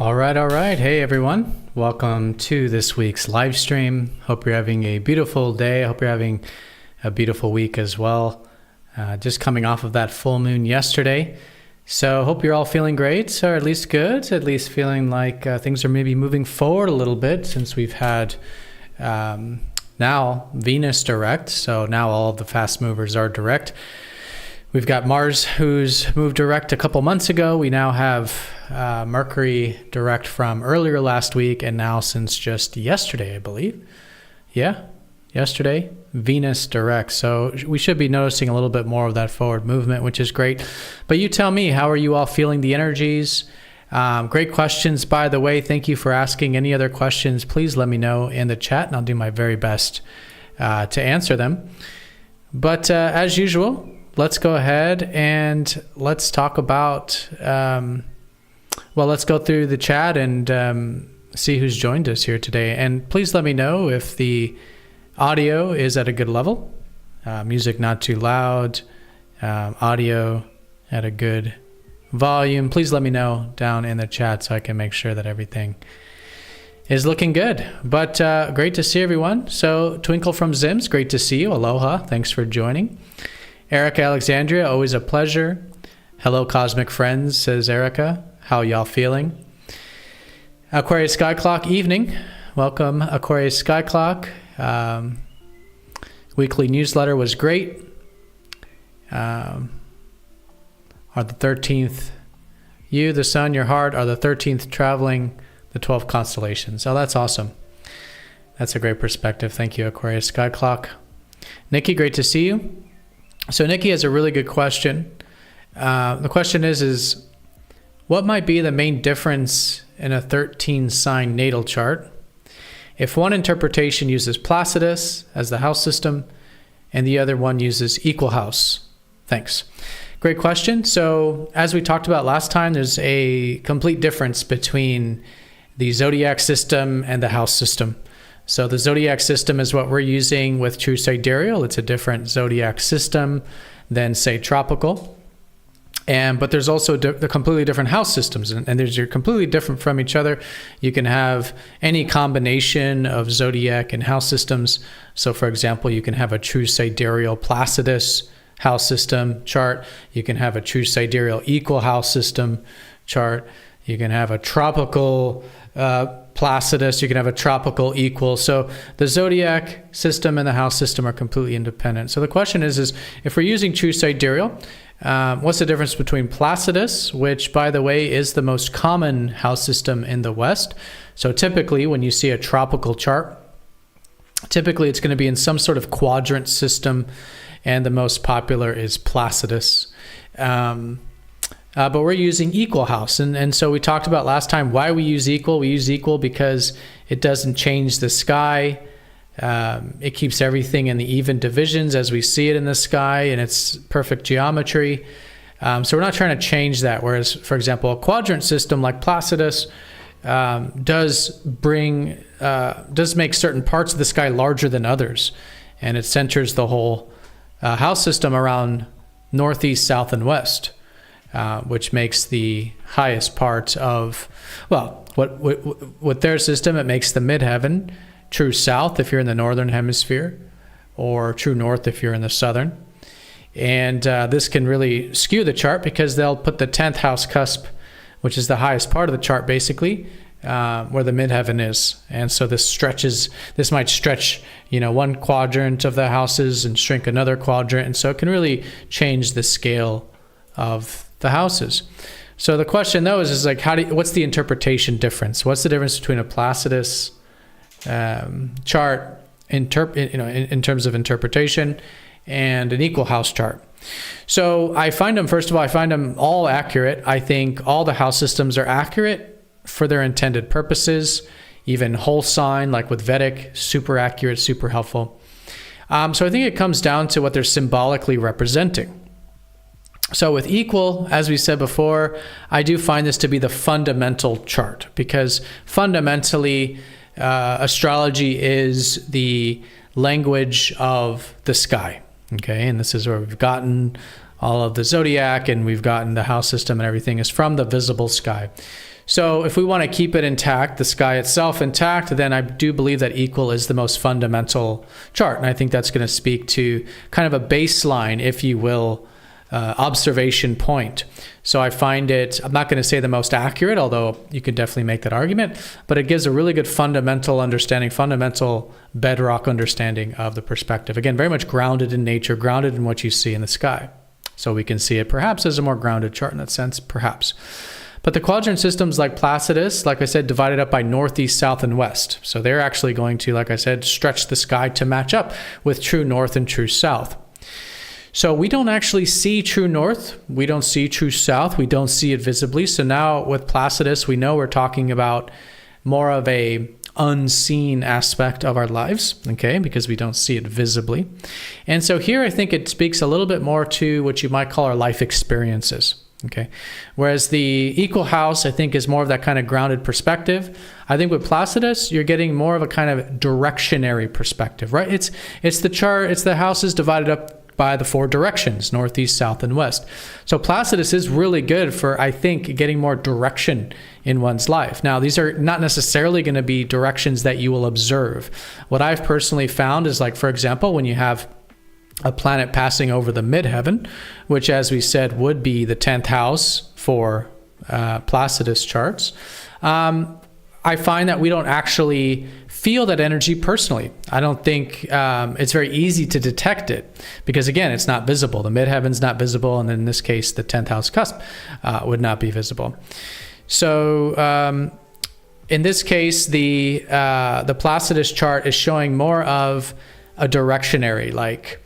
All right. Hey, everyone. Welcome to this week's live stream. Hope you're having a beautiful day. Hope you're having a beautiful week as well. Just coming off of that full moon yesterday. So hope you're all feeling great, or at least good, at least feeling like things are maybe moving forward a little bit since we've had now Venus direct. So now all of the fast movers are direct. We've got Mars, who's moved direct a couple months ago. We now have Mercury direct from earlier last week, and now since just yesterday, I believe. Yeah, yesterday, Venus direct. So we should be noticing a little bit more of that forward movement, which is great. But you tell me, how are you all feeling the energies? Great questions, by the way. Thank you for asking. Any other questions, please let me know in the chat, and I'll do my very best to answer them. But as usual, let's go ahead and let's talk about, let's go through the chat and see who's joined us here today. And please let me know if the audio is at a good level, music not too loud, audio at a good volume. Please let me know down in the chat so I can make sure that everything is looking good. But great to see everyone. So Twinkle from Zims, great to see you. Aloha. Thanks for joining. Erica Alexandria, always a pleasure. Hello, cosmic friends, says Erica. How y'all feeling? Aquarius Sky Clock evening. Welcome, Aquarius Sky Clock. Weekly newsletter was great. Are the 13th, you, the sun, your heart, are the 13th traveling the 12 constellations. Oh, that's awesome. That's a great perspective. Thank you, Aquarius Sky Clock. Nikki, great to see you. So Nikki has a really good question. The question is what might be the main difference in a 13 sign natal chart if one interpretation uses Placidus as the house system and the other one uses equal house? Thanks. Great question. So as we talked about last time, there's a complete difference between the Zodiac system and the house system. So the Zodiac system is what we're using with True Sidereal. It's a different Zodiac system than, say, tropical. But there's also the completely different house systems, and they're completely different from each other. You can have any combination of Zodiac and house systems. So, for example, you can have a True Sidereal Placidus house system chart. You can have a True Sidereal equal house system chart. You can have a tropical Placidus, you can have a tropical equal. So the Zodiac system and the house system are completely independent. So the question is if we're using True Sidereal, what's the difference between Placidus, which, by the way, is the most common house system in the West? So typically when you see a tropical chart, typically it's going to be in some sort of quadrant system, and the most popular is Placidus. But we're using equal house. And so we talked about last time why we use equal. We use equal because it doesn't change the sky. It keeps everything in the even divisions as we see it in the sky, and it's perfect geometry. So we're not trying to change that. Whereas, for example, a quadrant system like Placidus does make certain parts of the sky larger than others. And it centers the whole house system around northeast, south, and west. Which makes the highest part of, with their system, it makes the midheaven true south if you're in the northern hemisphere, or true north if you're in the southern. And this can really skew the chart because they'll put the 10th house cusp, which is the highest part of the chart basically, where the midheaven is. And so this might stretch, one quadrant of the houses and shrink another quadrant. And so it can really change the scale of the houses. So the question though is like, what's the interpretation difference? What's the difference between a Placidus chart in terms of interpretation and an equal house chart? So I find them all accurate. I think all the house systems are accurate for their intended purposes. Even whole sign, like with Vedic, super accurate, super helpful. So I think it comes down to what they're symbolically representing. So with equal, as we said before, I do find this to be the fundamental chart because fundamentally astrology is the language of the sky. Okay, and this is where we've gotten all of the zodiac, and we've gotten the house system and everything is from the visible sky. So if we want to keep it intact, the sky itself intact, then I do believe that equal is the most fundamental chart. And I think that's going to speak to kind of a baseline, if you will, observation point. So I find it, I'm not going to say the most accurate, although you could definitely make that argument, but it gives a really good fundamental understanding, fundamental bedrock understanding of the perspective. Again, very much grounded in nature, grounded in what you see in the sky. So we can see it perhaps as a more grounded chart in that sense, perhaps. But the quadrant systems like Placidus, like I said, divided up by northeast, south, and west. So they're actually going to, like I said, stretch the sky to match up with true north and true south. So we don't actually see true north. We don't see true south. We don't see it visibly. So now with Placidus, we know we're talking about more of a unseen aspect of our lives, okay, because we don't see it visibly. And so here I think it speaks a little bit more to what you might call our life experiences. Okay. Whereas the equal house, I think, is more of that kind of grounded perspective. I think with Placidus, you're getting more of a kind of directionary perspective, right? It's the chart, it's the houses divided up by the 4 directions, northeast, south, and west. So Placidus is really good for, I think, getting more direction in one's life. Now, these are not necessarily going to be directions that you will observe. What I've personally found is, like, for example, when you have a planet passing over the midheaven, which, as we said, would be the 10th house for Placidus charts, I find that we don't actually feel that energy personally. I don't think it's very easy to detect it because, again, it's not visible. The midheaven's not visible, and in this case, the 10th house cusp would not be visible. So in this case, the Placidus chart is showing more of a directionary, like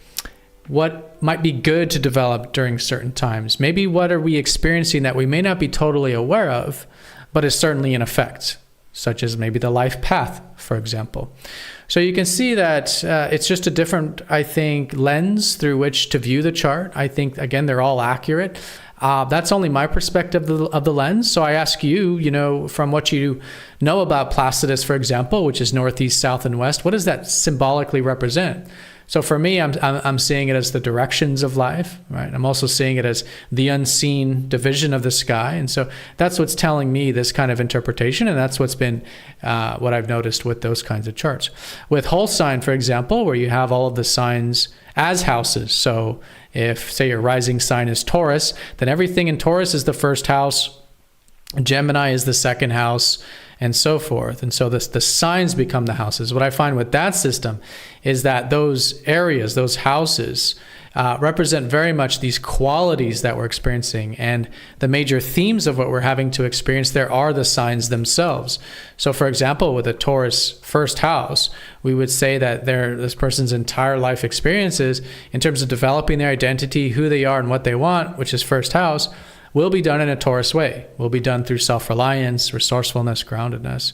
what might be good to develop during certain times. Maybe what are we experiencing that we may not be totally aware of, but is certainly in effect, such as maybe the life path, for example. So you can see that it's just a different, I think, lens through which to view the chart. I think, again, they're all accurate. That's only my perspective of the lens. So I ask you, from what you know about Placidus, for example, which is northeast, south, and west, what does that symbolically represent? So for me, I'm seeing it as the directions of life, right? I'm also seeing it as the unseen division of the sky. And so that's what's telling me this kind of interpretation. And that's what's been what I've noticed with those kinds of charts. With whole sign, for example, where you have all of the signs as houses. So if, say, your rising sign is Taurus, then everything in Taurus is the first house. Gemini is the second house, and so forth. And so the signs become the houses. What I find with that system is that those areas, those houses, represent very much these qualities that we're experiencing. And the major themes of what we're having to experience there are the signs themselves. So, for example, with a Taurus first house, we would say that this person's entire life experiences, in terms of developing their identity, who they are, and what they want, which is first house, will be done in a Taurus way. Will be done through self-reliance, resourcefulness, groundedness.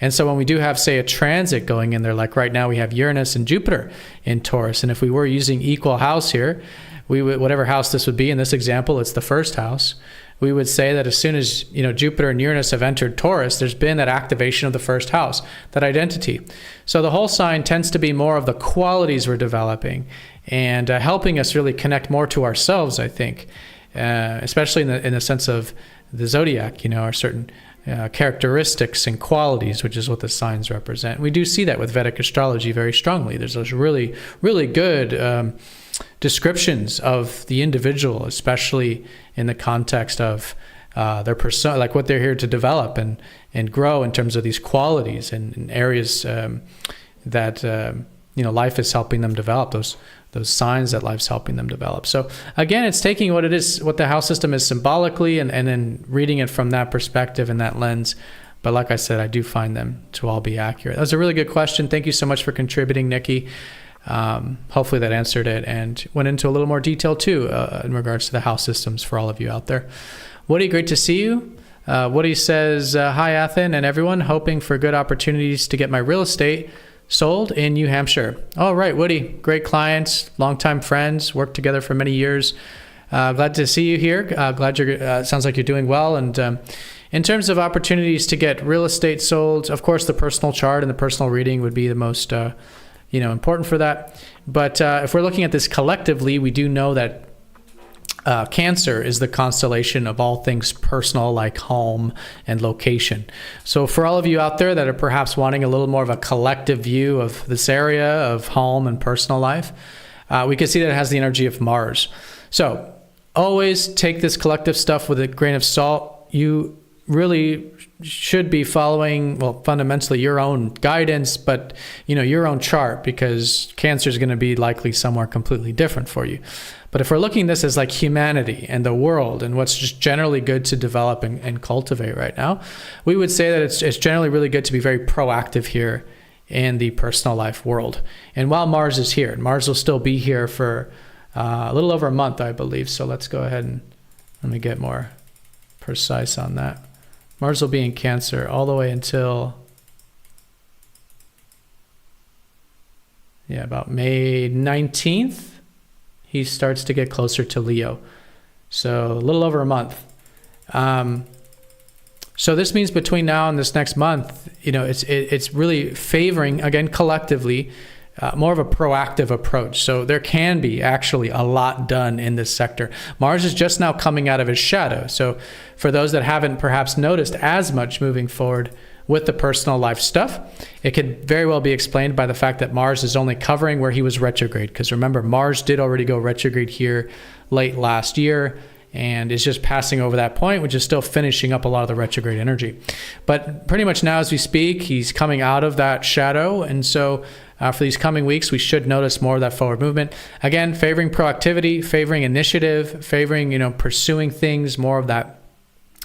And so when we do have, say, a transit going in there, like right now we have Uranus and Jupiter in Taurus, and if we were using equal house here, we would, whatever house this would be, in this example, it's the first house, we would say that as soon as Jupiter and Uranus have entered Taurus, there's been that activation of the first house, that identity. So the whole sign tends to be more of the qualities we're developing and helping us really connect more to ourselves, I think. Especially in the sense of the zodiac, our certain characteristics and qualities, which is what the signs represent. We do see that with Vedic astrology very strongly. There's those really, really good descriptions of the individual, especially in the context of their persona, like what they're here to develop and grow in terms of these qualities and areas that life is helping them develop, those signs that life's helping them develop. So again, it's taking what the house system is symbolically and then reading it from that perspective and that lens. But like I said, I do find them to all be accurate. That was a really good question. Thank you so much for contributing, Nikki. Hopefully that answered it and went into a little more detail too in regards to the house systems for all of you out there. Woody, great to see you. Woody says, hi, Athen and everyone, hoping for good opportunities to get my real estate sold in New Hampshire. All right, Woody, great clients, longtime friends, worked together for many years. Glad to see you here. Glad sounds like you're doing well. And in terms of opportunities to get real estate sold, of course, the personal chart and the personal reading would be the most, important for that. But if we're looking at this collectively, we do know that Cancer is the constellation of all things personal, like home and location. So for all of you out there that are perhaps wanting a little more of a collective view of this area of home and personal life, we can see that it has the energy of Mars. So always take this collective stuff with a grain of salt. You really should be following, well, fundamentally your own guidance, but your own chart, because Cancer is going to be likely somewhere completely different for you. But if we're looking at this as like humanity and the world and what's just generally good to develop and cultivate right now, we would say that it's generally really good to be very proactive here in the personal life world. And while Mars is here, Mars will still be here for a little over a month, I believe. So let's go ahead and let me get more precise on that. Mars will be in Cancer all the way until, about May 19th. He starts to get closer to Leo. So a little over a month. So this means between now and this next month, it's really favoring, again, collectively, more of a proactive approach. So there can be actually a lot done in this sector. Mars is just now coming out of his shadow. So for those that haven't perhaps noticed as much moving forward with the personal life stuff, it could very well be explained by the fact that Mars is only covering where he was retrograde. Because remember, Mars did already go retrograde here late last year and is just passing over that point, which is still finishing up a lot of the retrograde energy. But pretty much now as we speak, he's coming out of that shadow. And so for these coming weeks, we should notice more of that forward movement. Again, favoring proactivity, favoring initiative, favoring, pursuing things, more of that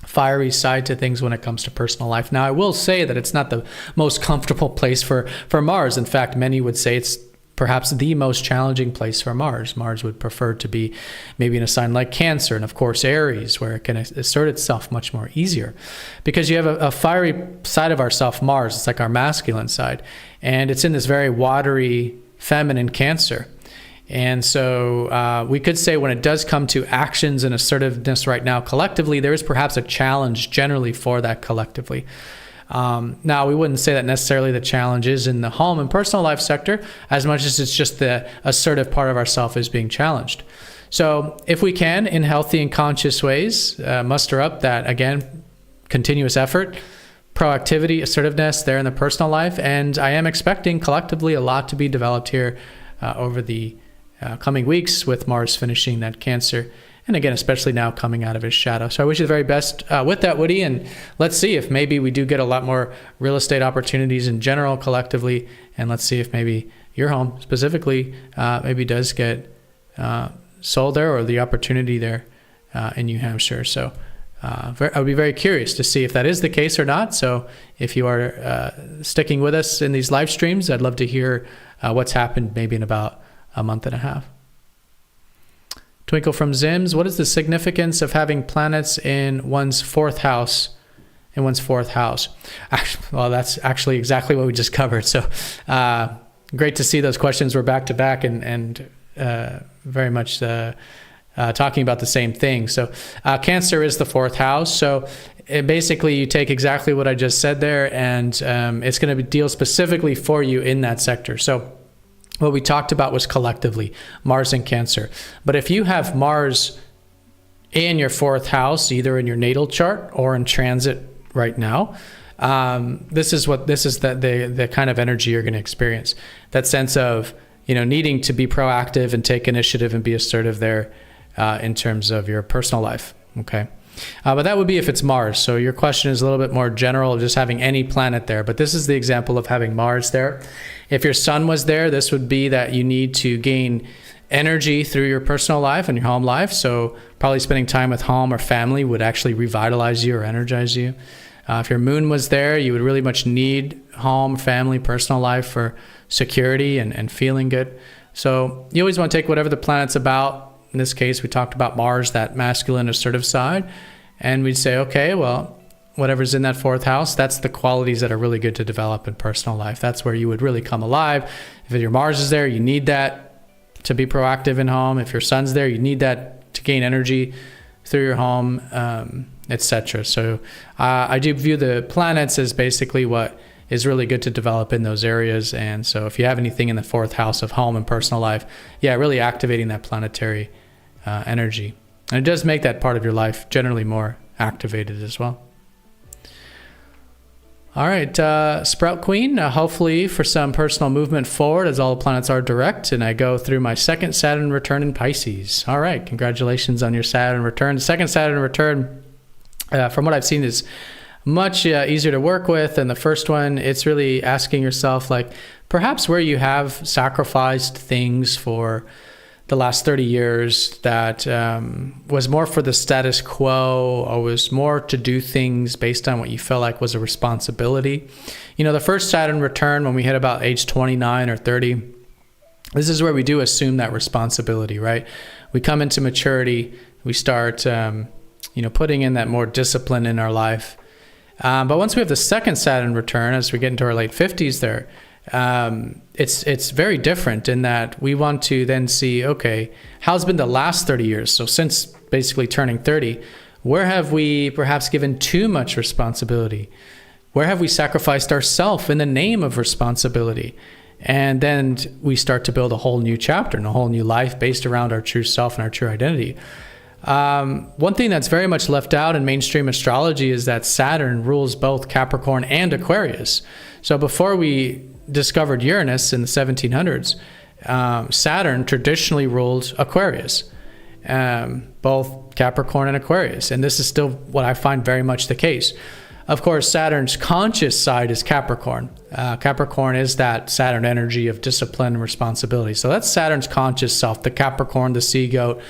fiery side to things when it comes to personal life. Now, I will say that it's not the most comfortable place for Mars. In fact, many would say it's perhaps the most challenging place for Mars. Mars would prefer to be maybe in a sign like Cancer and, of course, Aries, where it can assert itself much more easier. Because you have a fiery side of ourself, Mars. It's like our masculine side. And it's in this very watery, feminine Cancer. And so we could say when it does come to actions and assertiveness right now collectively, there is perhaps a challenge generally for that collectively. Now, we wouldn't say that necessarily the challenge is in the home and personal life sector as much as it's just the assertive part of ourself is being challenged. So if we can, in healthy and conscious ways, muster up that, again, continuous effort, proactivity, assertiveness there in the personal life. And I am expecting collectively a lot to be developed here over the coming weeks with Mars finishing that Cancer. And again, especially now coming out of his shadow. So I wish you the very best with that, Woody. And let's see if maybe we do get a lot more real estate opportunities in general collectively. And let's see if maybe your home specifically maybe does get sold there or the opportunity there in New Hampshire. So I would be very curious to see if that is the case or not. So if you are sticking with us in these live streams, I'd love to hear what's happened maybe in about a month and a half. Twinkle from Zims, what is the significance of having planets in one's fourth house? Well, that's actually exactly what we just covered. So great to see those questions were back to back and very much talking about the same thing. So Cancer is the fourth house. So basically you take exactly what I just said there, and it's going to deal specifically for you in that sector. So what we talked about was collectively Mars and Cancer. But if you have Mars in your fourth house, either in your natal chart or in transit right now, this is the kind of energy you're going to experience. That sense of needing to be proactive and take initiative and be assertive there in terms of your personal life. Okay. But that would be if it's Mars. So your question is a little bit more general, just having any planet there. But this is the example of having Mars there. If your sun was there, this would be that you need to gain energy through your personal life and your home life. So probably spending time with home or family would actually revitalize you or energize you. If your moon was there, you would really much need home, family, personal life for security and feeling good. So you always want to take whatever the planet's about. In this case, we talked about Mars, that masculine assertive side. And we'd say, okay, well, whatever's in that fourth house, that's the qualities that are really good to develop in personal life. That's where you would really come alive. If your Mars is there, you need that to be proactive in home. If your sun's there, you need that to gain energy through your home, etc. So I do view the planets as basically what is really good to develop in those areas. And so if you have anything in the fourth house of home and personal life, really activating that planetary energy. And it does make that part of your life generally more activated as well. All right, Sprout Queen, hopefully for some personal movement forward as all the planets are direct, and I go through my second Saturn return in Pisces. All right, congratulations on your Saturn return. The second Saturn return, from what I've seen, is much easier to work with than the first one. It's really asking yourself, like, perhaps where you have sacrificed things for the last 30 years that was more for the status quo, or was more to do things based on what you felt like was a responsibility. You know, the first Saturn return, when we hit about age 29 or 30, this is where we do assume that responsibility, right? We come into maturity, we start, putting in that more discipline in our life. But once we have the second Saturn return, as we get into our late 50s there, it's very different in that we want to then see, okay, how's been the last 30 years? So since basically turning 30, where have we perhaps given too much responsibility? Where have we sacrificed ourselves in the name of responsibility? And then we start to build a whole new chapter and a whole new life based around our true self and our true identity. One thing that's very much left out in mainstream astrology is that Saturn rules both Capricorn and Aquarius. So before we discovered Uranus in the 1700s, Saturn traditionally ruled Aquarius, both Capricorn and Aquarius. And this is still what I find very much the case. Of course, Saturn's conscious side is Capricorn. Capricorn is that Saturn energy of discipline and responsibility. So that's Saturn's conscious self, the Capricorn, the sea goat,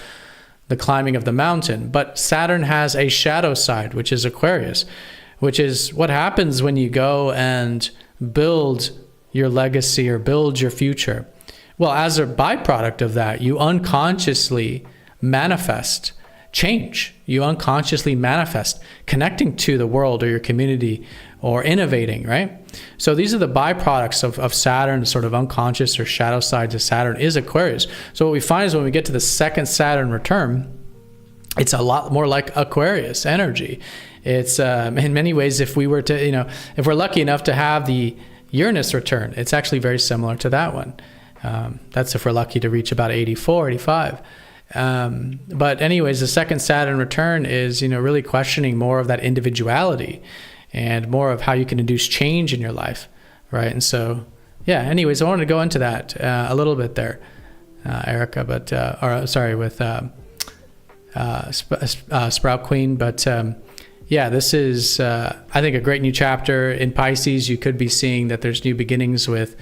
the climbing of the mountain. But Saturn has a shadow side, which is Aquarius, which is what happens when you go and build your legacy or build your future. Well, as a byproduct of that, you unconsciously manifest change. You unconsciously manifest connecting to the world or your community or innovating, right? So these are the byproducts of Saturn, sort of unconscious or shadow sides of Saturn is Aquarius. So what we find is when we get to the second Saturn return, it's a lot more like Aquarius energy. It's in many ways, if we were to, if we're lucky enough to have the Uranus return, it's actually very similar to that one. That's if we're lucky to reach about 84, 85. But anyways, the second Saturn return is, really questioning more of that individuality and more of how you can induce change in your life, right? And so, yeah, anyways, I wanted to go into that a little bit there, Erica, with Sprout Queen. But yeah, this is, I think, a great new chapter in Pisces. You could be seeing that there's new beginnings with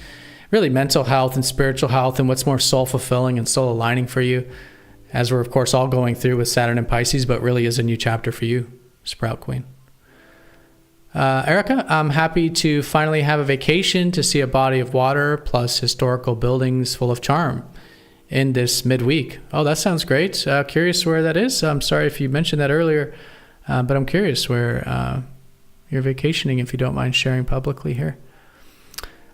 really mental health and spiritual health and what's more soul-fulfilling and soul-aligning for you, as we're, of course, all going through with Saturn and Pisces, but really is a new chapter for you, Sprout Queen. Erica, I'm happy to finally have a vacation to see a body of water plus historical buildings full of charm in this midweek. Oh, that sounds great. Curious where that is. I'm sorry if you mentioned that earlier, but I'm curious where you're vacationing, if you don't mind sharing publicly here.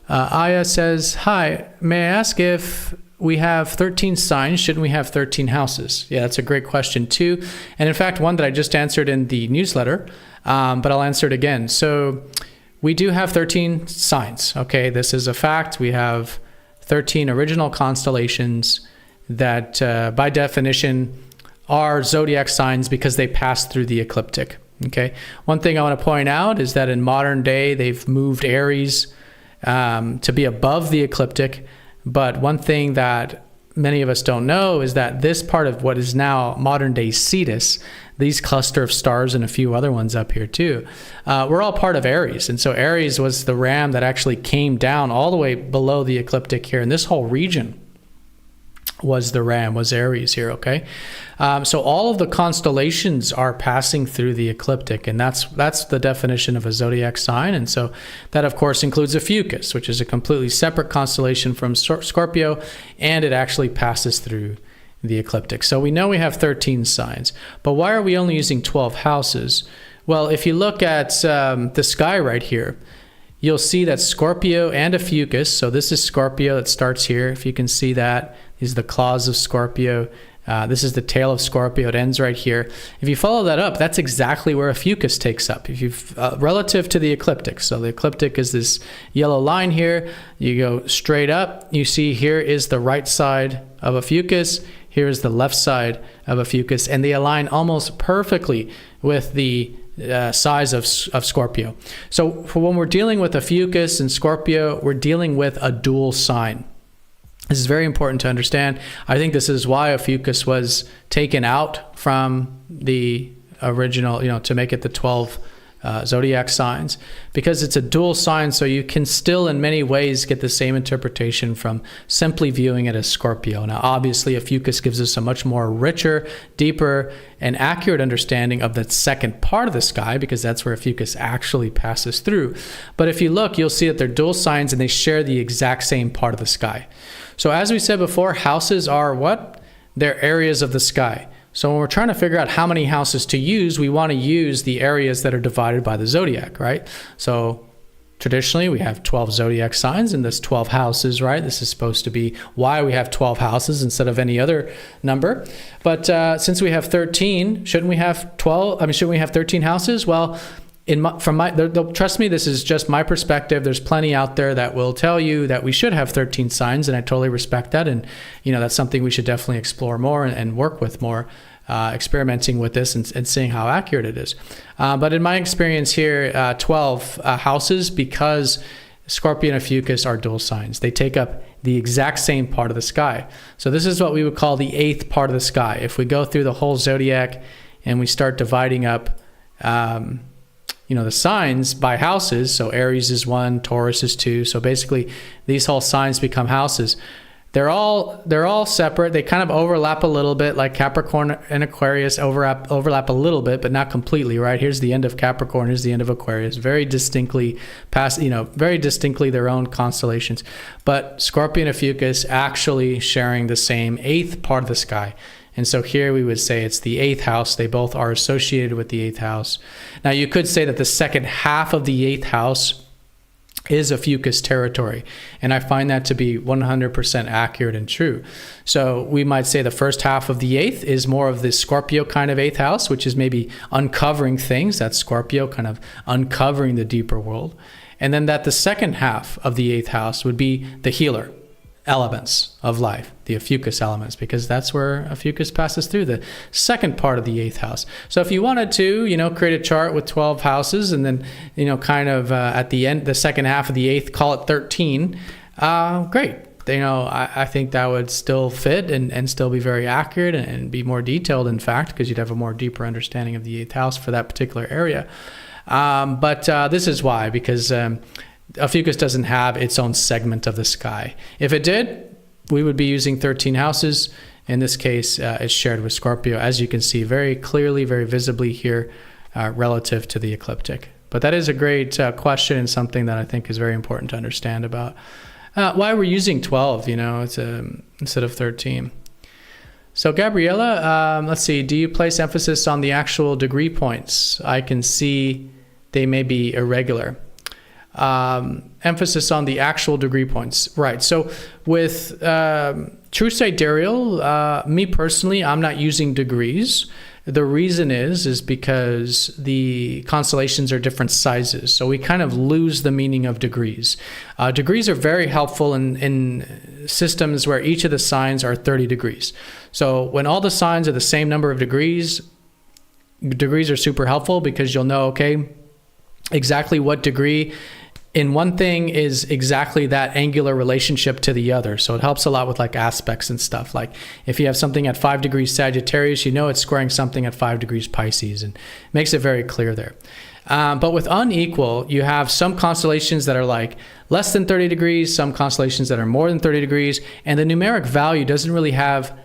Aya says, hi, may I ask if we have 13 signs, shouldn't we have 13 houses? Yeah, that's a great question too. And in fact, one that I just answered in the newsletter, but I'll answer it again. So we do have 13 signs. Okay, this is a fact. We have 13 original constellations that by definition are zodiac signs because they pass through the ecliptic. Okay, one thing I want to point out is that in modern day, they've moved Aries to be above the ecliptic. But one thing that many of us don't know is that this part of what is now modern day Cetus, these cluster of stars and a few other ones up here too, we're all part of Aries. And so Aries was the ram that actually came down all the way below the ecliptic here. And this whole region was the ram, was Aries here, okay? So all of the constellations are passing through the ecliptic, and that's the definition of a zodiac sign. And so that, of course, includes a Fucus, which is a completely separate constellation from Scorpio, and it actually passes through the ecliptic. So we know we have 13 signs, but why are we only using 12 houses? Well, if you look at the sky right here, you'll see that Scorpio and a Fucus, so this is Scorpio that starts here, if you can see that. These are the claws of Scorpio. This is the tail of Scorpio. It ends right here. If you follow that up, that's exactly where a Fucus takes up. If you relative to the ecliptic. So the ecliptic is this yellow line here. You go straight up. You see here is the right side of a Fucus. Here is the left side of a Fucus, and they align almost perfectly with the size of Scorpio. So for when we're dealing with a Fucus and Scorpio, we're dealing with a dual sign. This is very important to understand. I think this is why a Fucus was taken out from the original, to make it the 12 zodiac signs, because it's a dual sign, so you can still in many ways get the same interpretation from simply viewing it as Scorpio. Now obviously a Fucus gives us a much more richer, deeper, and accurate understanding of the second part of the sky, because that's where a Fucus actually passes through. But if you look, you'll see that they're dual signs and they share the exact same part of the sky. So as we said before, houses are what? They're areas of the sky. So when we're trying to figure out how many houses to use, we want to use the areas that are divided by the zodiac, right? So traditionally we have 12 zodiac signs and there's 12 houses, right? This is supposed to be why we have 12 houses instead of any other number. But since we have 13, shouldn't we have 13 houses? Well, trust me, this is just my perspective. There's plenty out there that will tell you that we should have 13 signs, and I totally respect that. And that's something we should definitely explore more and work with more, experimenting with this and seeing how accurate it is. But in my experience here, 12 houses, because Scorpio and Fucus are dual signs. They take up the exact same part of the sky. So this is what we would call the 8th part of the sky. If we go through the whole zodiac and we start dividing up the signs by houses, so Aries is 1, Taurus is 2, so basically these whole signs become houses. They're all separate. They kind of overlap a little bit, like Capricorn and Aquarius overlap a little bit, but not completely, right? Here's the end of Capricorn, here's the end of Aquarius, very distinctly their own constellations. But Scorpio and Fucus actually sharing the same 8th part of the sky. And so here we would say it's the 8th house. They both are associated with the 8th house. Now you could say that the second half of the 8th house is a Fucus territory. And I find that to be 100% accurate and true. So we might say the first half of the 8th is more of the Scorpio kind of 8th house, which is maybe uncovering things. That's Scorpio kind of uncovering the deeper world. And then that the second half of the 8th house would be the healer elements of life, the Fucus elements, because that's where a Fucus passes through, the second part of the 8th house. So if you wanted to, create a chart with 12 houses and then, at the end, the second half of the 8th, call it 13, great. I think that would still fit and still be very accurate and be more detailed, in fact, because you'd have a more deeper understanding of the 8th house for that particular area. But this is why, because a Fucus doesn't have its own segment of the sky. If it did, we would be using 13 houses. In this case, it's shared with Scorpio, as you can see very clearly, very visibly here, relative to the ecliptic. But that is a great question, and something that I think is very important to understand about why we're using 12, instead of 13. So Gabriella, let's see, do you place emphasis on the actual degree points? I can see they may be irregular. Emphasis on the actual degree points. Right. So with true sidereal, me personally, I'm not using degrees. The reason is because the constellations are different sizes. So we kind of lose the meaning of degrees. Degrees are very helpful in systems where each of the signs are 30 degrees. So when all the signs are the same number of degrees are super helpful, because you'll know, okay, exactly what degree in one thing is exactly that angular relationship to the other. So it helps a lot with like aspects and stuff. Like if you have something at 5 degrees Sagittarius, it's squaring something at 5 degrees Pisces, and makes it very clear there. But with unequal, you have some constellations that are like less than 30 degrees, some constellations that are more than 30 degrees, and the numeric value doesn't really have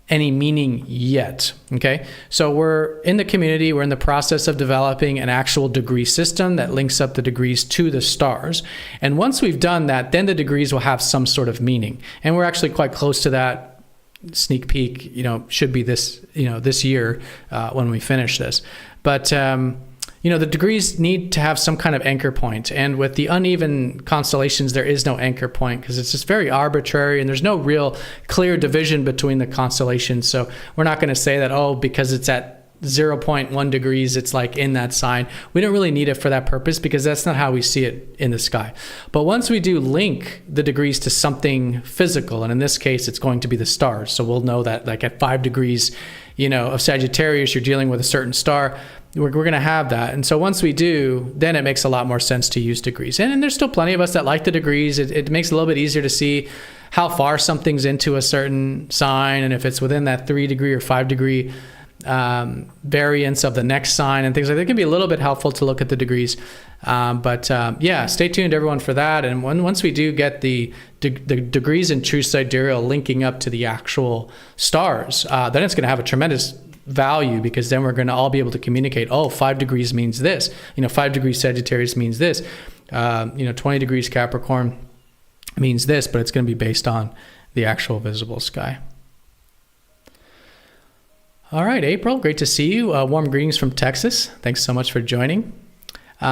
any meaning yet. Okay, so we're in the community, we're in the process of developing an actual degree system that links up the degrees to the stars, and once we've done that, then the degrees will have some sort of meaning, and we're actually quite close to that. Sneak peek, should be this year when we finish this. But the degrees need to have some kind of anchor point. And with the uneven constellations, there is no anchor point, because it's just very arbitrary and there's no real clear division between the constellations. So we're not going to say that, because it's at 0.1 degrees, it's like in that sign. We don't really need it for that purpose because that's not how we see it in the sky. But once we do link the degrees to something physical, and in this case, it's going to be the stars. So we'll know that like at 5 degrees, of Sagittarius, you're dealing with a certain star. We're going to have that. And so once we do, then it makes a lot more sense to use degrees. And there's still plenty of us that like the degrees. It makes it a little bit easier to see how far something's into a certain sign, and if it's within that 3 degree or 5 degree variance of the next sign and things like that. It can be a little bit helpful to look at the degrees. But stay tuned everyone for that. And once we do get the degrees in true sidereal linking up to the actual stars, then it's going to have a tremendous value, because then we're going to all be able to communicate, 5 degrees means this, 5 degrees Sagittarius means this, 20 degrees Capricorn means this, but it's going to be based on the actual visible sky. All right, April, great to see you. Warm greetings from Texas. Thanks so much for joining.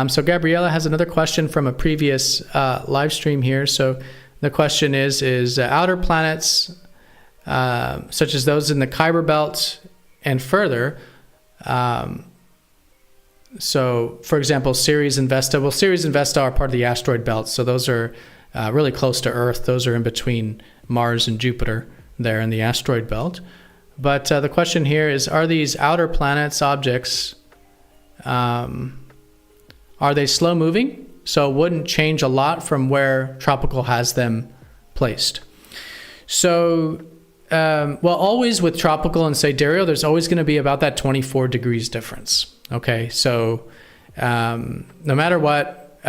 So Gabriella has another question from a previous live stream here. So the question is outer planets, such as those in the Kuiper Belt and further, so for example, Ceres and Vesta. Well, Ceres and Vesta are part of the asteroid belt. So those are really close to Earth. Those are in between Mars and Jupiter there in the asteroid belt. But the question here is, are these outer planets objects, are they slow moving? So it wouldn't change a lot from where tropical has them placed. So, always with tropical and sidereal, there's always going to be about that 24 degrees difference. Okay, so no matter what,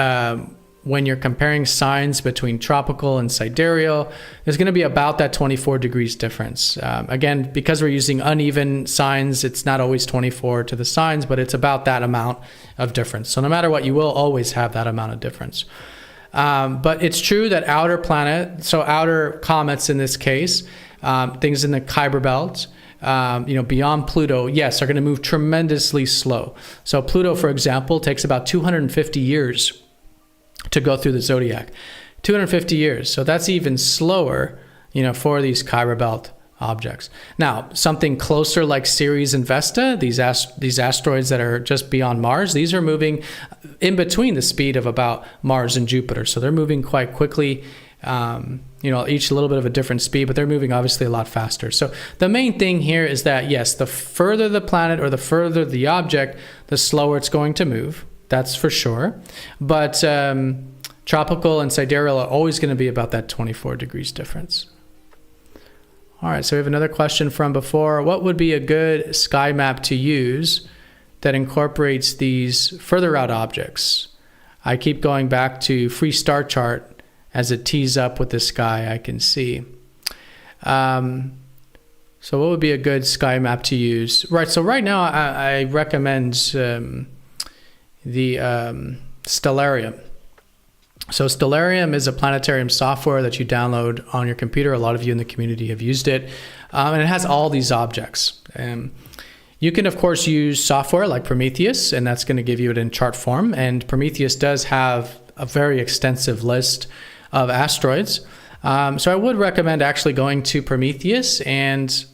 when you're comparing signs between tropical and sidereal, there's going to be about that 24 degrees difference. Again, because we're using uneven signs, it's not always 24 to the signs, but it's about that amount of difference. So no matter what, you will always have that amount of difference. But it's true that outer comets in this case, things in the Kuiper Belt, beyond Pluto, yes, are going to move tremendously slow. So Pluto, for example, takes about 250 years to go through the zodiac. 250 years. So that's even slower, for these Kuiper Belt objects. Now, something closer like Ceres and Vesta, these asteroids that are just beyond Mars, these are moving in between the speed of about Mars and Jupiter. So they're moving quite quickly, each a little bit of a different speed, but they're moving obviously a lot faster. So the main thing here is that, yes, the further the planet or the further the object, the slower it's going to move. That's for sure. But tropical and sidereal are always going to be about that 24 degrees difference. All right, so we have another question from before. What would be a good sky map to use that incorporates these further out objects? I keep going back to free star chart as it tees up with the sky I can see. So what would be a good sky map to use? Right, so right now I recommend the Stellarium. So Stellarium is a planetarium software that you download on your computer. A lot of you in the community have used it. And it has all these objects. You can, of course, use software like Prometheus, and that's going to give you it in chart form. And Prometheus does have a very extensive list of asteroids. So I would recommend actually going to Prometheus and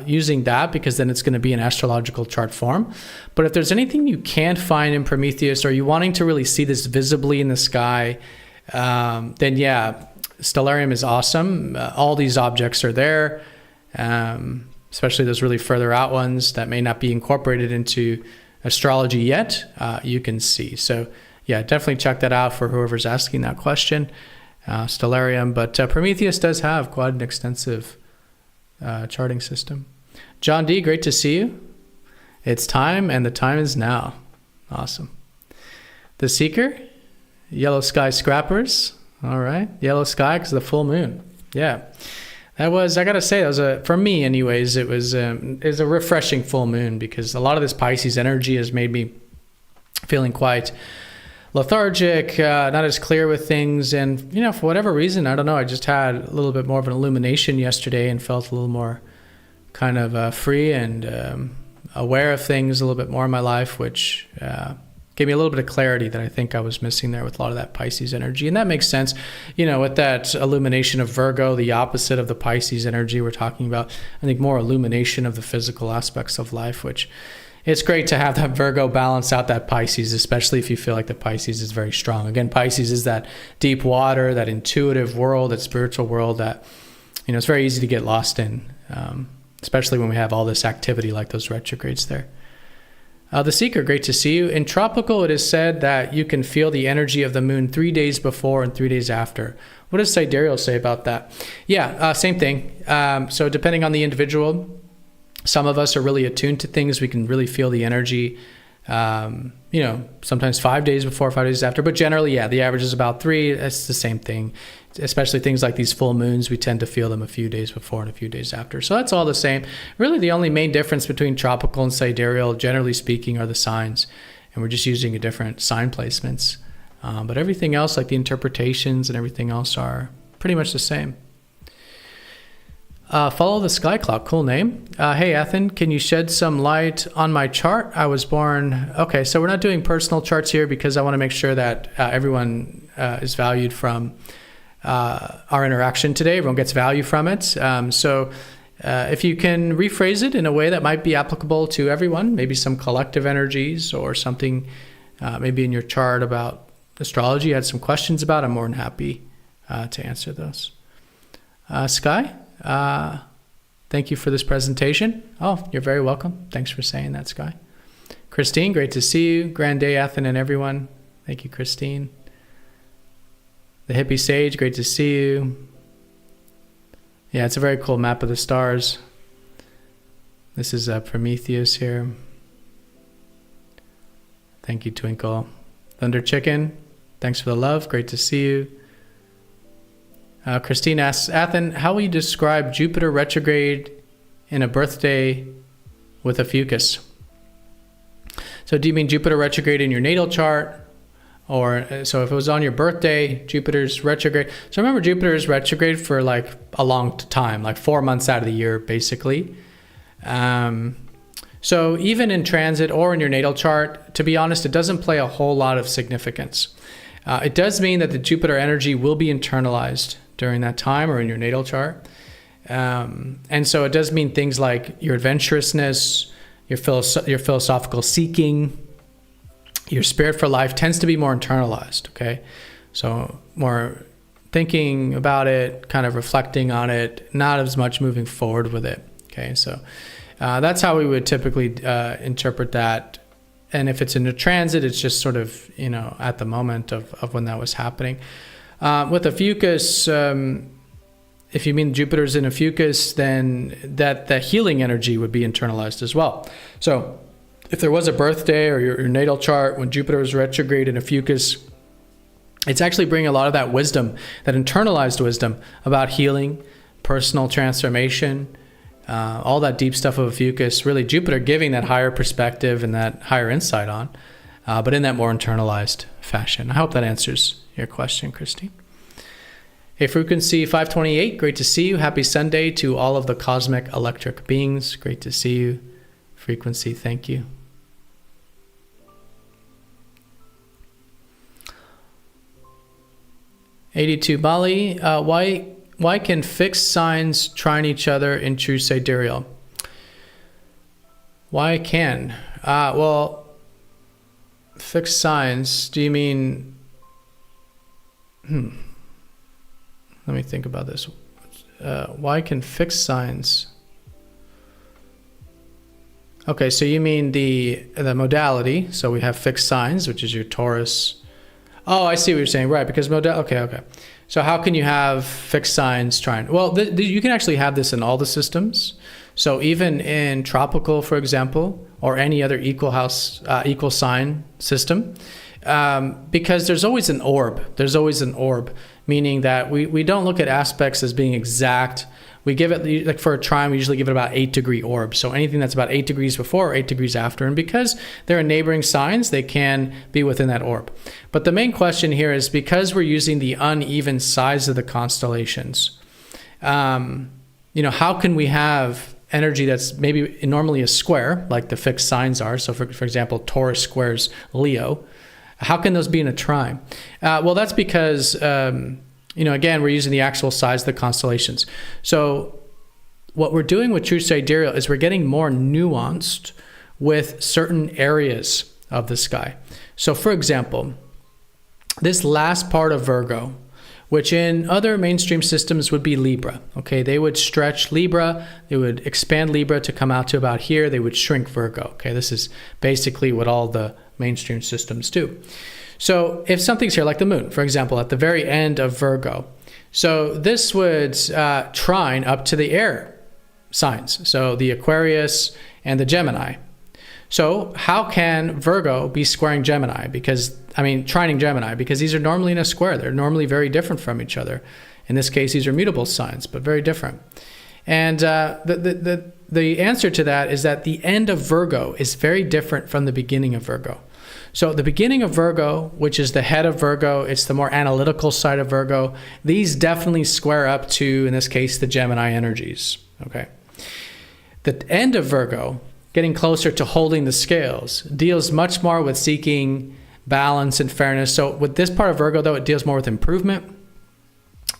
using that, because then it's going to be in astrological chart form. But if there's anything you can't find in Prometheus, or you wanting to really see this visibly in the sky, then yeah, Stellarium is awesome. All these objects are there, especially those really further out ones that may not be incorporated into astrology yet, you can see. So yeah, definitely check that out for whoever's asking that question, Stellarium. But Prometheus does have quite an extensive charting system. John D, great to see you. It's time, and the time is now. Awesome. The Seeker, Yellow Sky Scrappers. All right, yellow sky because of the full moon. Yeah, that was, I gotta say, that was for me anyways, it was a refreshing full moon, because a lot of this Pisces energy has made me feeling quite lethargic, not as clear with things. And, for whatever reason, I don't know, I just had a little bit more of an illumination yesterday and felt a little more kind of free and aware of things a little bit more in my life, which gave me a little bit of clarity that I think I was missing there with a lot of that Pisces energy. And that makes sense, with that illumination of Virgo, the opposite of the Pisces energy we're talking about. I think more illumination of the physical aspects of life, which it's great to have that Virgo balance out that Pisces, especially if you feel like the Pisces is very strong. Again, Pisces is that deep water, that intuitive world, that spiritual world that, it's very easy to get lost in, especially when we have all this activity like those retrogrades there. The Seeker, great to see you. In tropical, it is said that you can feel the energy of the moon 3 days before and 3 days after. What does sidereal say about that? Yeah, same thing. So depending on the individual, some of us are really attuned to things. We can really feel the energy, sometimes 5 days before, 5 days after. But generally, yeah, the average is about 3. It's the same thing. Especially things like these full moons, we tend to feel them a few days before and a few days after. So that's all the same. Really, the only main difference between tropical and sidereal, generally speaking, are the signs. And we're just using a different sign placements. But everything else, like the interpretations and everything else, are pretty much the same. Follow the Sky Clock, cool name. Hey, Athen, can you shed some light on my chart? I was born... Okay, so we're not doing personal charts here because I want to make sure that everyone is valued from our interaction today. Everyone gets value from it. So if you can rephrase it in a way that might be applicable to everyone, maybe some collective energies or something maybe in your chart about astrology you had some questions about, I'm more than happy to answer those. Sky, thank you for this presentation. Oh, you're very welcome. Thanks for saying that, Sky. Christine, great to see you. Grand day, Athen, and everyone. Thank you, Christine. The Hippie Sage, great to see you. Yeah, it's a very cool map of the stars. This is Prometheus here. Thank you, Twinkle. Thunder Chicken, thanks for the love. Great to see you. Christine asks, Athen, how will you describe Jupiter retrograde in a birthday with a fucus? So do you mean Jupiter retrograde in your natal chart? Or so if it was on your birthday, Jupiter's retrograde. So remember, Jupiter is retrograde for like a long time, like 4 months out of the year, basically. So even in transit or in your natal chart, to be honest, it doesn't play a whole lot of significance. It does mean that the Jupiter energy will be internalized during that time or in your natal chart. And so it does mean things like your adventurousness, your philosophical seeking, your spirit for life tends to be more internalized, okay? So more thinking about it, kind of reflecting on it, not as much moving forward with it, okay? So that's how we would typically interpret that. And if it's in a transit, it's just sort of, at the moment of when that was happening. With a fucus, if you mean Jupiter's in a fucus, then that healing energy would be internalized as well. So if there was a birthday or your natal chart when Jupiter is retrograde in a fucus, it's actually bringing a lot of that wisdom, that internalized wisdom about healing, personal transformation, all that deep stuff of a fucus, really Jupiter giving that higher perspective and that higher insight on, but in that more internalized fashion. I hope that answers your question, Christine. Hey, Frequency 528, great to see you. Happy Sunday to all of the cosmic electric beings. Great to see you. Frequency, thank you. 82 Bali, why can fixed signs trine each other in true sidereal? Why can? Well, fixed signs, do you mean... Let me think about this. Why can fixed signs... Okay, so you mean the modality. So we have fixed signs, which is your Taurus. Oh, I see what you're saying. Right, because okay. So how can you have fixed signs trine? Well, you can actually have this in all the systems. So even in tropical, for example, or any other equal sign system, because there's always an orb. There's always an orb, meaning that we don't look at aspects as being exact. We give it, like for a trine, we usually give it about 8-degree orbs. So anything that's about 8 degrees before or 8 degrees after. And because they're in neighboring signs, they can be within that orb. But the main question here is, because we're using the uneven size of the constellations, how can we have energy that's maybe normally a square, like the fixed signs are. So for example, Taurus squares Leo. How can those be in a trine? Well, that's because, again, we're using the actual size of the constellations. So what we're doing with true sidereal is we're getting more nuanced with certain areas of the sky. So for example, this last part of Virgo, which in other mainstream systems would be Libra. Okay, they would stretch Libra, they would expand Libra to come out to about here, they would shrink Virgo. Okay, this is basically what all the mainstream systems do. So if something's here, like the moon, for example, at the very end of Virgo, so this would trine up to the air signs, so the Aquarius and the Gemini. So how can Virgo be squaring Gemini? Trining Gemini, because these are normally in a square. They're normally very different from each other. In this case, these are mutable signs, but very different. And the answer to that is that the end of Virgo is very different from the beginning of Virgo. So the beginning of Virgo, which is the head of Virgo, it's the more analytical side of Virgo. These definitely square up to, in this case, the Gemini energies. Okay. The end of Virgo, getting closer to holding the scales, deals much more with seeking balance and fairness. So with this part of Virgo, though, it deals more with improvement,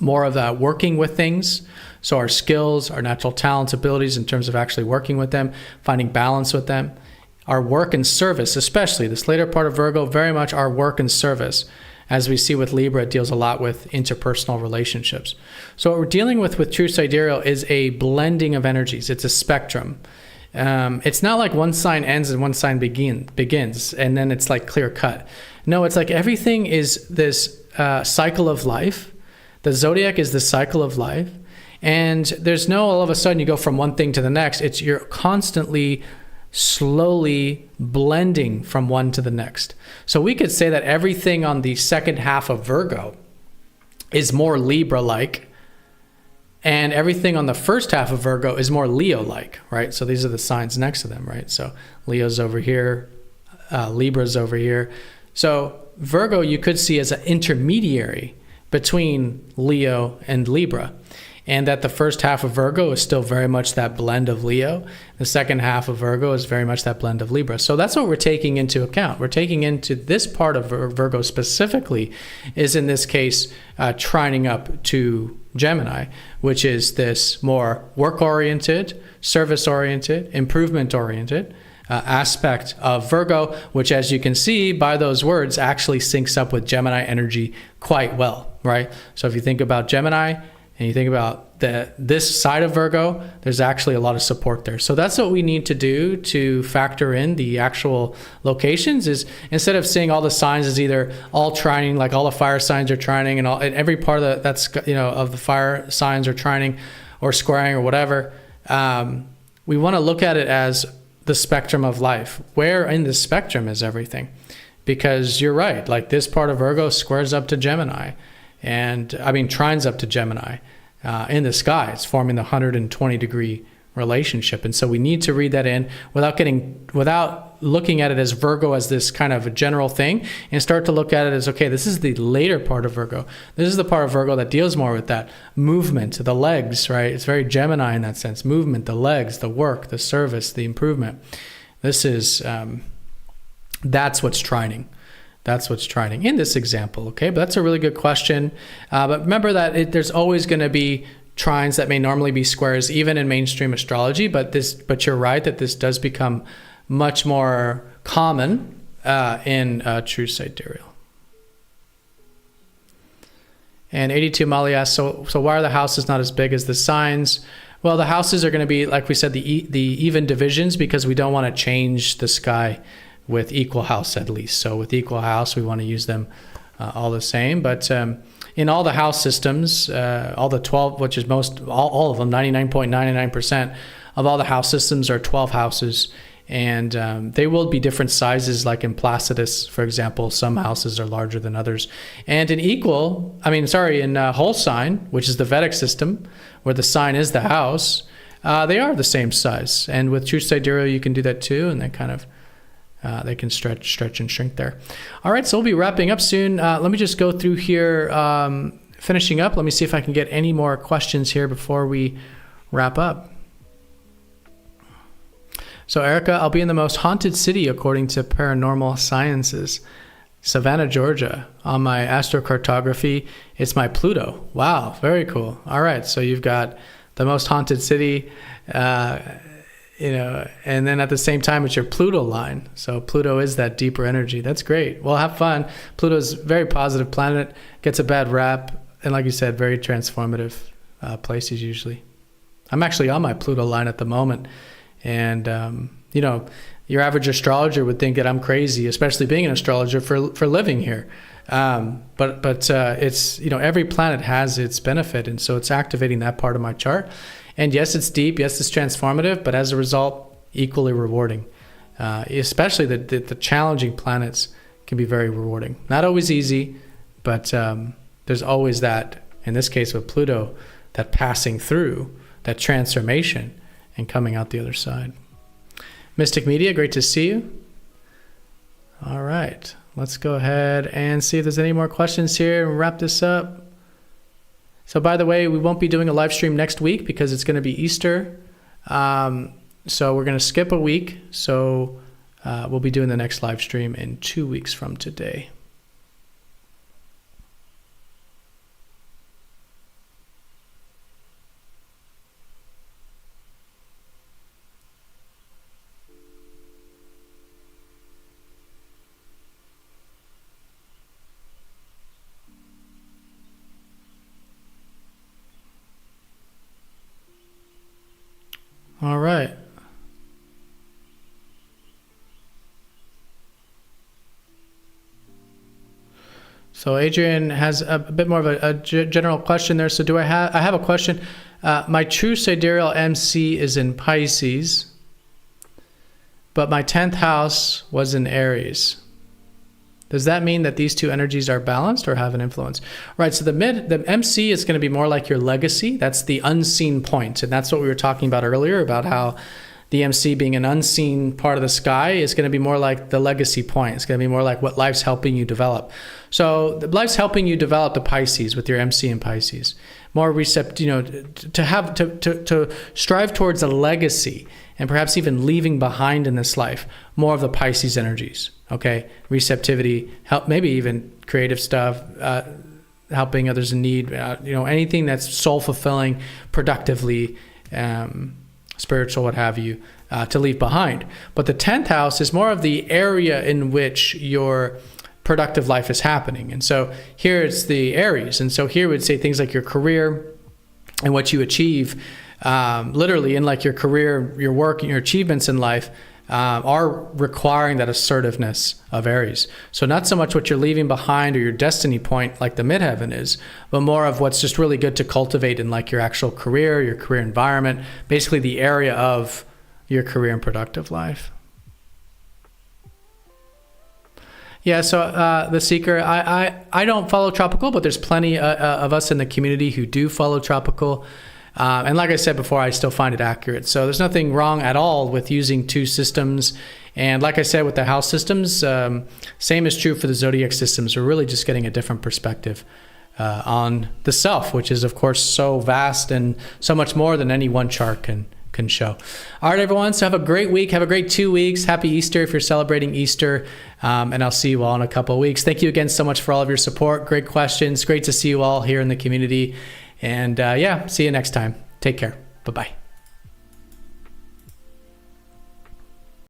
more of working with things. So our skills, our natural talents, abilities in terms of actually working with them, finding balance with them. Our work and service, especially this later part of Virgo, very much our work and service. As we see with Libra, it deals a lot with interpersonal relationships. So what we're dealing with true sidereal is a blending of energies. It's a spectrum. It's not like one sign ends and one sign begins, and then it's like clear cut. No, it's like everything is this cycle of life. The zodiac is the cycle of life. And there's no all of a sudden you go from one thing to the next. You're constantly slowly blending from one to the next. So we could say that everything on the second half of Virgo is more Libra-like, and everything on the first half of Virgo is more Leo-like, right? So these are the signs next to them, right? So Leo's over here, Libra's over here. So Virgo you could see as an intermediary between Leo and Libra, and that the first half of Virgo is still very much that blend of Leo. The second half of Virgo is very much that blend of Libra. So that's what we're taking into account. We're taking into this part of Virgo specifically is in this case trining up to Gemini, which is this more work-oriented, service-oriented, improvement-oriented aspect of Virgo, which, as you can see by those words, actually syncs up with Gemini energy quite well, right? So if you think about Gemini and you think about this side of Virgo, there's actually a lot of support there. So that's what we need to do to factor in the actual locations, is instead of seeing all the signs as either all trining, like all the fire signs are trining, and every part of of the fire signs are trining or squaring or whatever, we want to look at it as the spectrum of life. Where in the spectrum is everything? Because you're right, like this part of Virgo squares up to Gemini, and trines up to Gemini in the sky. It's forming the 120-degree relationship. And so we need to read that in without looking at it as Virgo as this kind of a general thing, and start to look at it as, okay, this is the later part of Virgo. This is the part of Virgo that deals more with that movement, the legs, right? It's very Gemini in that sense. Movement, the legs, the work, the service, the improvement. This is, that's what's trining. That's what's trining in this example, okay? But that's a really good question. But remember that there's always going to be trines that may normally be squares, even in mainstream astrology. But you're right that this does become much more common in true sidereal. And 82 Mali asks, so why are the houses not as big as the signs? Well, the houses are going to be, like we said, the even divisions, because we don't want to change the sky with equal house at least. So with equal house, we want to use them all the same. But in all the house systems, all the 12, which is all of them, 99.99% of all the house systems are 12 houses. And they will be different sizes, like in Placidus, for example. Some houses are larger than others. And in whole sign, which is the Vedic system, where the sign is the house, they are the same size. And with true sidereal, you can do that too, and they kind of they can stretch and shrink there. All right, so we'll be wrapping up soon. Let me just go through here, finishing up. Let me see if I can get any more questions here before we wrap up. So Erica, I'll be in the most haunted city according to paranormal sciences. Savannah, Georgia. On my astrocartography, it's my Pluto. Wow, very cool. All right, so you've got the most haunted city, and then at the same time, it's your Pluto line. So Pluto is that deeper energy. That's great. Well, have fun. Pluto's a very positive planet, gets a bad rap, and like you said, very transformative places usually. I'm actually on my Pluto line at the moment, and your average astrologer would think that I'm crazy, especially being an astrologer for living here. But it's, every planet has its benefit. And so it's activating that part of my chart. And yes, it's deep. Yes, it's transformative, but as a result, equally rewarding. Especially the challenging planets can be very rewarding. Not always easy, but there's always that, in this case with Pluto, that passing through, that transformation and coming out the other side. Mystic Media, great to see you. All right, let's go ahead and see if there's any more questions here and wrap this up. So by the way, we won't be doing a live stream next week because it's going to be Easter. So we're going to skip a week. So we'll be doing the next live stream in 2 weeks from today. All right. So Adrian has a bit more of a general question there. So I have a question. My true sidereal MC is in Pisces, but my 10th house was in Aries. Does that mean that these two energies are balanced or have an influence? Right, so the MC is going to be more like your legacy. That's the unseen point. And that's what we were talking about earlier, about how the MC being an unseen part of the sky is going to be more like the legacy point. It's going to be more like what life's helping you develop. So life's helping you develop the Pisces with your MC and Pisces. More receptive, to strive towards a legacy and perhaps even leaving behind in this life more of the Pisces energies. Okay, receptivity, help, maybe even creative stuff, helping others in need, anything that's soul-fulfilling, productively, spiritual, what have you, to leave behind. But the 10th house is more of the area in which your productive life is happening. And so here it's the Aries. And so here we'd say things like your career and what you achieve, literally in like your career, your work, and your achievements in life, are requiring that assertiveness of Aries. So not so much what you're leaving behind or your destiny point like the midheaven is, but more of what's just really good to cultivate in like your actual career, your career environment, basically the area of your career and productive life. Yeah, so the Seeker, I don't follow tropical, but there's plenty of us in the community who do follow tropical. And like I said before, I still find it accurate. So there's nothing wrong at all with using two systems. And like I said, with the house systems, same is true for the zodiac systems. We're really just getting a different perspective on the self, which is, of course, so vast and so much more than any one chart can show. All right, everyone. So have a great week. Have a great 2 weeks. Happy Easter if you're celebrating Easter. And I'll see you all in a couple of weeks. Thank you again so much for all of your support. Great questions. Great to see you all here in the community. And see you next time. Take care. Bye-bye.